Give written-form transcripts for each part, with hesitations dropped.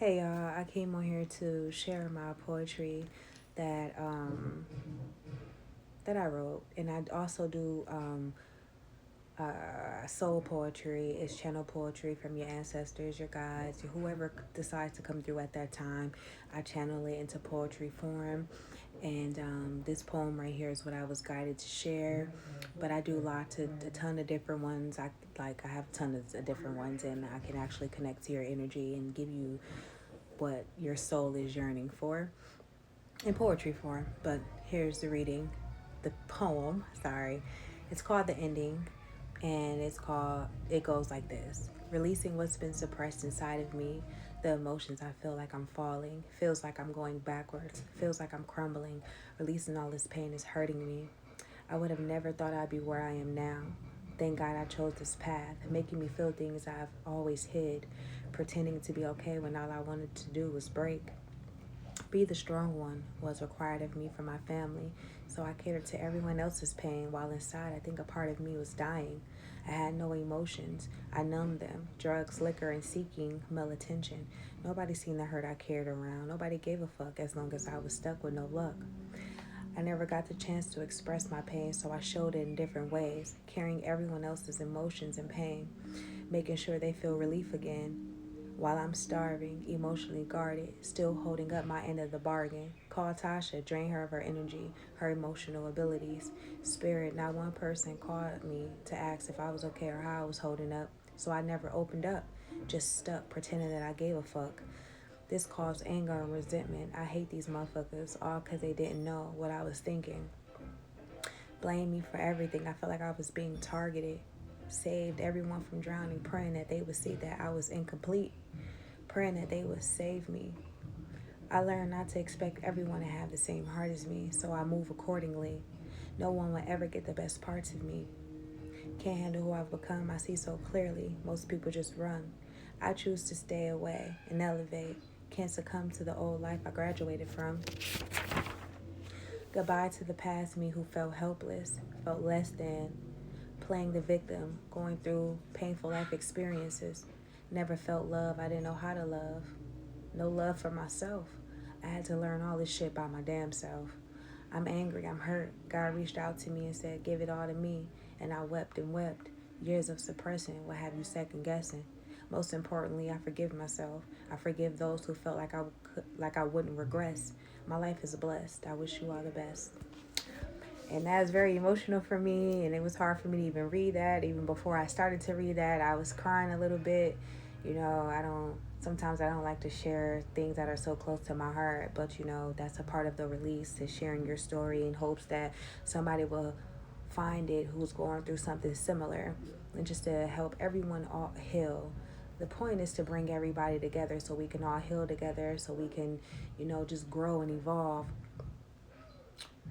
Hey y'all, I came on here to share my poetry that that I wrote, and I also do soul poetry. It's channel poetry from your ancestors, your guides, whoever decides to come through at that time. I channel it into poetry form, and this poem right here is what I was guided to share. But I do a ton of different ones. I have tons of different ones, and I can actually connect to your energy and give you what your soul is yearning for in poetry form. But here's the reading, the poem, sorry. It's called The Ending, and it goes like this: releasing what's been suppressed inside of me, the emotions I feel like I'm falling, feels like I'm going backwards, feels like I'm crumbling, releasing all this pain is hurting me. I would have never thought I'd be where I am now. Thank God I chose this path, making me feel things I've always hid, pretending to be okay when all I wanted to do was break. Be the strong one was required of me from my family, so I catered to everyone else's pain while inside I think a part of me was dying. I had no emotions. I numbed them. Drugs, liquor, and seeking male attention. Nobody seen the hurt I carried around. Nobody gave a fuck as long as I was stuck with no luck. I never got the chance to express my pain, so I showed it in different ways, carrying everyone else's emotions and pain, making sure they feel relief again. While I'm starving, emotionally guarded, still holding up my end of the bargain. Call Tasha, drain her of her energy, her emotional abilities. Spirit, not one person called me to ask if I was okay or how I was holding up, so I never opened up, just stuck pretending that I gave a fuck. This caused anger and resentment. I hate these motherfuckers, all because they didn't know what I was thinking. Blame me for everything. I felt like I was being targeted. Saved everyone from drowning, praying that they would see that I was incomplete, praying that they would save me. I learned not to expect everyone to have the same heart as me, so I move accordingly. No one will ever get the best parts of me. Can't handle who I've become, I see so clearly. Most people just run. I choose to stay away and elevate. Can't succumb to the old life I graduated from. Goodbye to the past me who felt helpless, felt less than, playing the victim, going through painful life experiences. Never felt love, I didn't know how to love. No love for myself. I had to learn all this shit by my damn self. I'm angry, I'm hurt. God reached out to me and said, give it all to me. And I wept and wept. Years of suppressing will have you second guessing. Most importantly, I forgive myself. I forgive those who felt like I wouldn't regress. My life is blessed. I wish you all the best. And that was very emotional for me, and it was hard for me to even read that. Even before I started to read that, I was crying a little bit. Sometimes I don't like to share things that are so close to my heart, but that's a part of the release, is sharing your story in hopes that somebody will find it who's going through something similar, and just to help everyone all heal. The point is to bring everybody together so we can all heal together, so we can, just grow and evolve.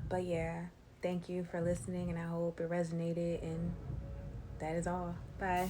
But yeah, thank you for listening, and I hope it resonated. And that is all. Bye.